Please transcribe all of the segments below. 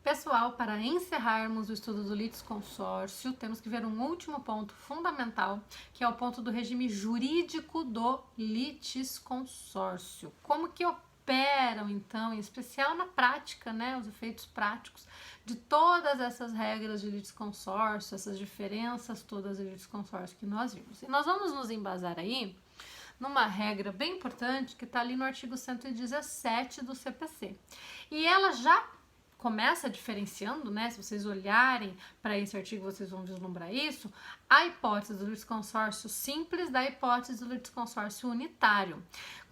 Pessoal, para encerrarmos o estudo do litisconsórcio, temos que ver um último ponto fundamental, que é o ponto do regime jurídico do litisconsórcio. Como que operam, então, em especial na prática, né, os efeitos práticos de todas essas regras de litisconsórcio, essas diferenças todas de litisconsórcio que nós vimos. E nós vamos nos embasar aí numa regra bem importante que está ali no artigo 117 do CPC. E ela já começa diferenciando, né? Se vocês olharem para esse artigo, vocês vão vislumbrar isso, a hipótese do litisconsórcio simples da hipótese do litisconsórcio unitário.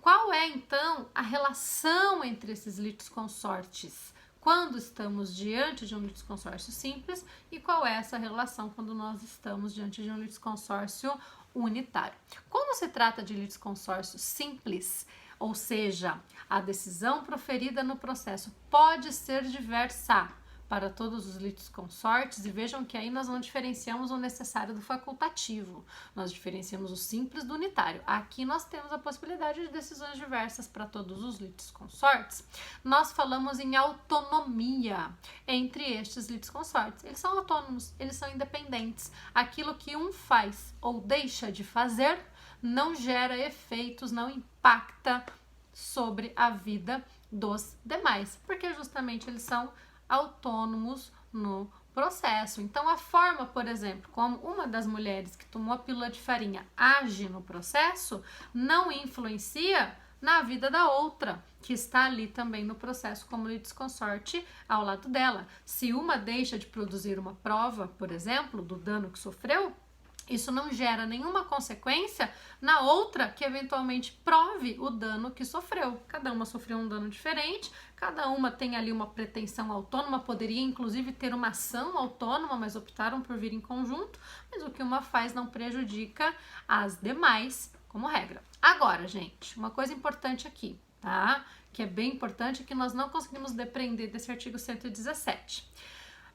Qual é, então, a relação entre esses litisconsortes quando estamos diante de um litisconsórcio simples e qual é essa relação quando nós estamos diante de um litisconsórcio unitário? Quando se trata de litisconsórcio simples, ou seja, a decisão proferida no processo pode ser diversa para todos os litisconsortes, e vejam que aí nós não diferenciamos o necessário do facultativo, nós diferenciamos o simples do unitário. Aqui nós temos a possibilidade de decisões diversas para todos os litisconsortes. Nós falamos em autonomia entre estes litisconsortes. Eles são autônomos, eles são independentes. Aquilo que um faz ou deixa de fazer não gera efeitos, não impacta sobre a vida dos demais, porque justamente eles são autônomos no processo. Então, a forma, por exemplo, como uma das mulheres que tomou a pílula de farinha age no processo, não influencia na vida da outra, que está ali também no processo como litisconsorte ao lado dela. Se uma deixa de produzir uma prova, por exemplo, do dano que sofreu, isso não gera nenhuma consequência na outra que eventualmente prove o dano que sofreu. Cada uma sofreu um dano diferente, cada uma tem ali uma pretensão autônoma, poderia inclusive ter uma ação autônoma, mas optaram por vir em conjunto, mas o que uma faz não prejudica as demais, como regra. Agora, gente, uma coisa importante aqui, tá? Que é bem importante, que nós não conseguimos depreender desse artigo 117.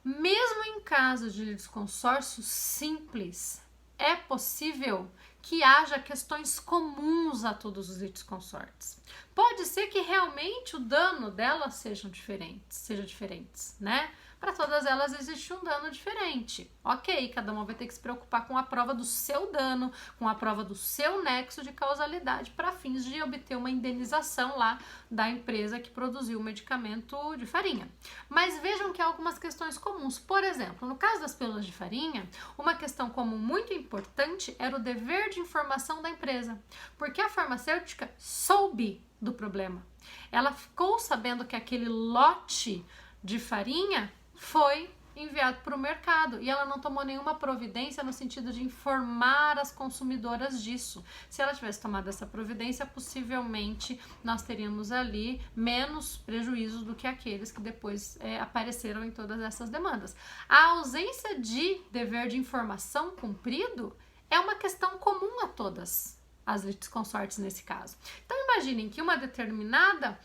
Mesmo em caso de litisconsórcio simples, é possível que haja questões comuns a todos os litisconsortes. Pode ser que realmente o dano delas seja diferentes, né? Para todas elas existe um dano diferente. Ok, cada uma vai ter que se preocupar com a prova do seu dano, com a prova do seu nexo de causalidade para fins de obter uma indenização lá da empresa que produziu o medicamento de farinha. Mas vejam que há algumas questões comuns. Por exemplo, no caso das pílulas de farinha, uma questão comum muito importante era o dever de informação da empresa, porque a farmacêutica soube do problema. Ela ficou sabendo que aquele lote de farinha foi enviado para o mercado e ela não tomou nenhuma providência no sentido de informar as consumidoras disso. Se ela tivesse tomado essa providência, possivelmente nós teríamos ali menos prejuízos do que aqueles que depois apareceram em todas essas demandas. A ausência de dever de informação cumprido é uma questão comum a todas as litisconsortes nesse caso. Então imaginem que uma determinada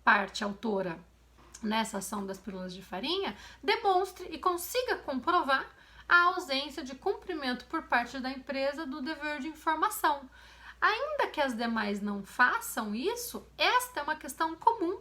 parte autora nessa ação das pílulas de farinha, demonstre e consiga comprovar a ausência de cumprimento por parte da empresa do dever de informação. Ainda que as demais não façam isso, esta é uma questão comum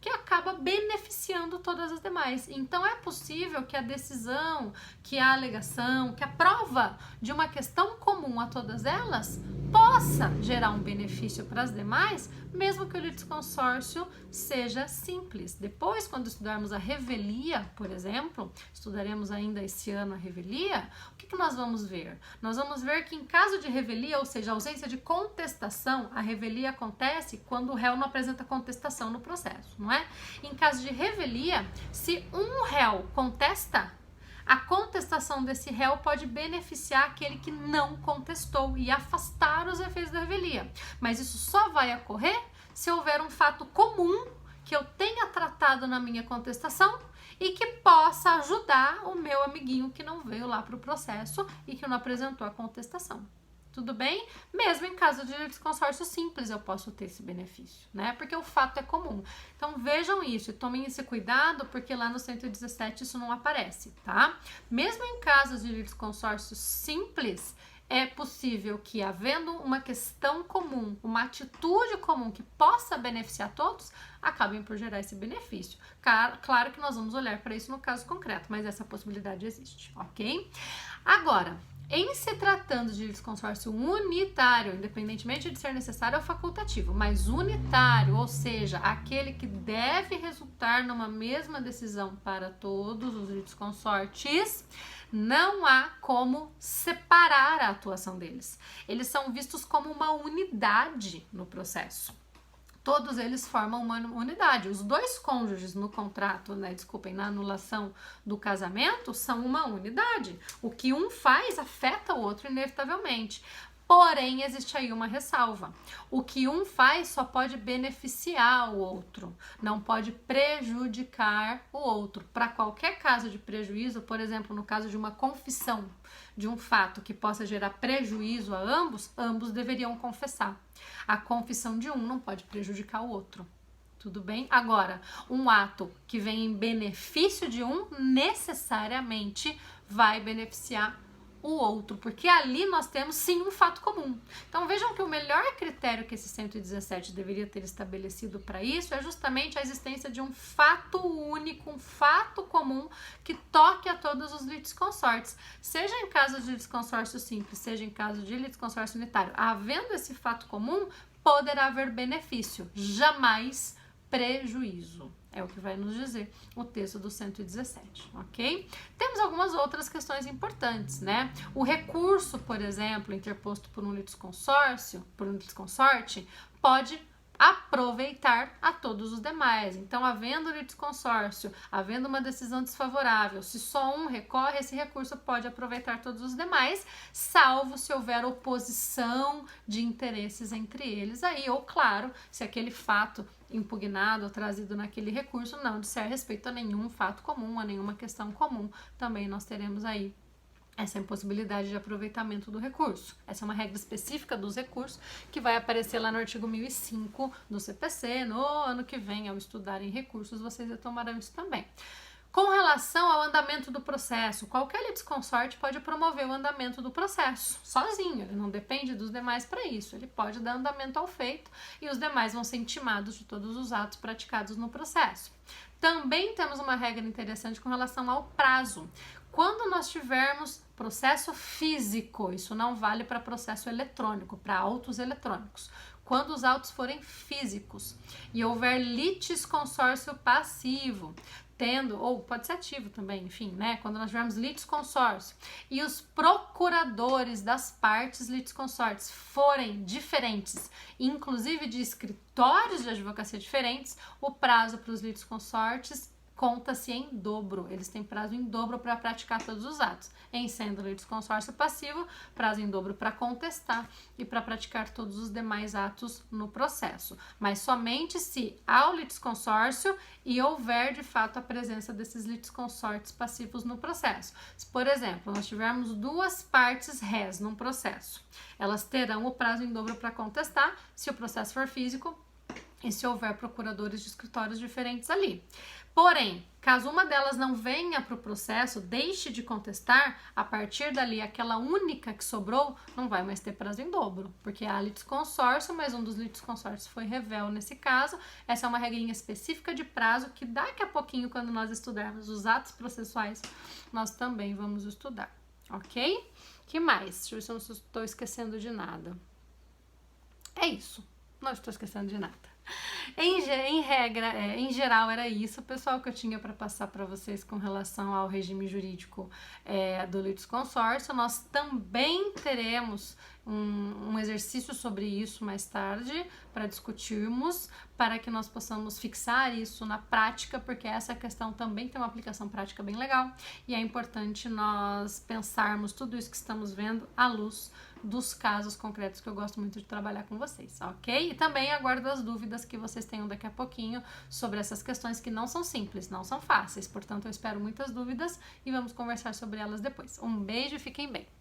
que acaba beneficiando todas as demais. Então é possível que a decisão, que a alegação, que a prova de uma questão comum a todas elas possa gerar um benefício para as demais, mesmo que o litisconsórcio seja simples. Depois, quando estudarmos a revelia, por exemplo, estudaremos ainda esse ano a revelia, o que nós vamos ver? Nós vamos ver que em caso de revelia, ou seja, ausência de contestação, a revelia acontece quando o réu não apresenta contestação no processo, não é? Em caso de revelia, se um réu contesta, a contestação desse réu pode beneficiar aquele que não contestou e afastar os efeitos da revelia. Mas isso só vai ocorrer se houver um fato comum que eu tenha tratado na minha contestação e que possa ajudar o meu amiguinho que não veio lá para o processo e que não apresentou a contestação. Tudo bem? Mesmo em caso de litisconsórcio simples eu posso ter esse benefício, né? Porque o fato é comum. Então vejam isso e tomem esse cuidado, porque lá no 117 isso não aparece, tá? Mesmo em casos de litisconsórcio simples, é possível que, havendo uma questão comum, uma atitude comum que possa beneficiar todos, acabem por gerar esse benefício. Claro que nós vamos olhar para isso no caso concreto, mas essa possibilidade existe, ok? Agora, em se tratando de litisconsórcio unitário, independentemente de ser necessário ou facultativo, mas unitário, ou seja, aquele que deve resultar numa mesma decisão para todos os litisconsortes, não há como separar a atuação deles. Eles são vistos como uma unidade no processo. Todos eles formam uma unidade. Os dois cônjuges no contrato, na anulação do casamento, são uma unidade. O que um faz afeta o outro inevitavelmente. Porém, existe aí uma ressalva. O que um faz só pode beneficiar o outro, não pode prejudicar o outro. Para qualquer caso de prejuízo, por exemplo, no caso de uma confissão de um fato que possa gerar prejuízo a ambos, ambos deveriam confessar. A confissão de um não pode prejudicar o outro. Tudo bem? Agora, um ato que vem em benefício de um, necessariamente vai beneficiar o outro, porque ali nós temos sim um fato comum. Então vejam que o melhor critério que esse 117 deveria ter estabelecido para isso é justamente a existência de um fato único, um fato comum que toque a todos os litisconsortes, seja em caso de litisconsórcio simples, seja em caso de litisconsórcio unitário. Havendo esse fato comum, poderá haver benefício, jamais prejuízo. É o que vai nos dizer o texto do 117, ok? Temos algumas outras questões importantes, né? O recurso, por exemplo, interposto por um litisconsorte, pode aproveitar a todos os demais. Então, havendo litisconsórcio, havendo uma decisão desfavorável, se só um recorre, esse recurso pode aproveitar todos os demais, salvo se houver oposição de interesses entre eles aí, ou claro, se aquele fato impugnado ou trazido naquele recurso não disser respeito a nenhum fato comum, a nenhuma questão comum, também nós teremos aí essa impossibilidade de aproveitamento do recurso. Essa é uma regra específica dos recursos que vai aparecer lá no artigo 1005 do CPC. No ano que vem, ao estudarem recursos, vocês retomarão isso também. Com relação ao andamento do processo, qualquer litisconsorte pode promover o andamento do processo sozinho, ele não depende dos demais para isso, ele pode dar andamento ao feito e os demais vão ser intimados de todos os atos praticados no processo. Também temos uma regra interessante com relação ao prazo. Quando nós tivermos processo físico, isso não vale para processo eletrônico, para autos eletrônicos. Quando os autos forem físicos e houver litisconsórcio passivo, ou pode ser ativo também, enfim, né? Quando nós tivermos litisconsórcio e os procuradores das partes litisconsortes forem diferentes, inclusive de escritórios de advocacia diferentes, o prazo para os litisconsortes conta-se em dobro. Eles têm prazo em dobro para praticar todos os atos. Em sendo litisconsórcio passivo, prazo em dobro para contestar e para praticar todos os demais atos no processo. Mas somente se há o litisconsórcio e houver de fato a presença desses litisconsortes passivos no processo. Se, por exemplo, nós tivermos duas partes rés num processo, elas terão o prazo em dobro para contestar se o processo for físico e se houver procuradores de escritórios diferentes ali. Porém, caso uma delas não venha para o processo, deixe de contestar, a partir dali, aquela única que sobrou não vai mais ter prazo em dobro, porque há litisconsórcio, mas um dos litisconsórcios foi revel nesse caso. Essa é uma regrinha específica de prazo que daqui a pouquinho, quando nós estudarmos os atos processuais, nós também vamos estudar, ok? Que mais? Deixa eu ver se eu não estou esquecendo de nada. É isso, não estou esquecendo de nada. Em geral era isso, pessoal, que eu tinha para passar para vocês com relação ao regime jurídico do litisconsórcio. Nós também teremos um exercício sobre isso mais tarde para discutirmos, para que nós possamos fixar isso na prática, porque essa questão também tem uma aplicação prática bem legal e é importante nós pensarmos tudo isso que estamos vendo à luz dos casos concretos que eu gosto muito de trabalhar com vocês, ok? E também aguardo as dúvidas que vocês tenham daqui a pouquinho sobre essas questões que não são simples, não são fáceis, portanto eu espero muitas dúvidas e vamos conversar sobre elas depois. Um beijo e fiquem bem!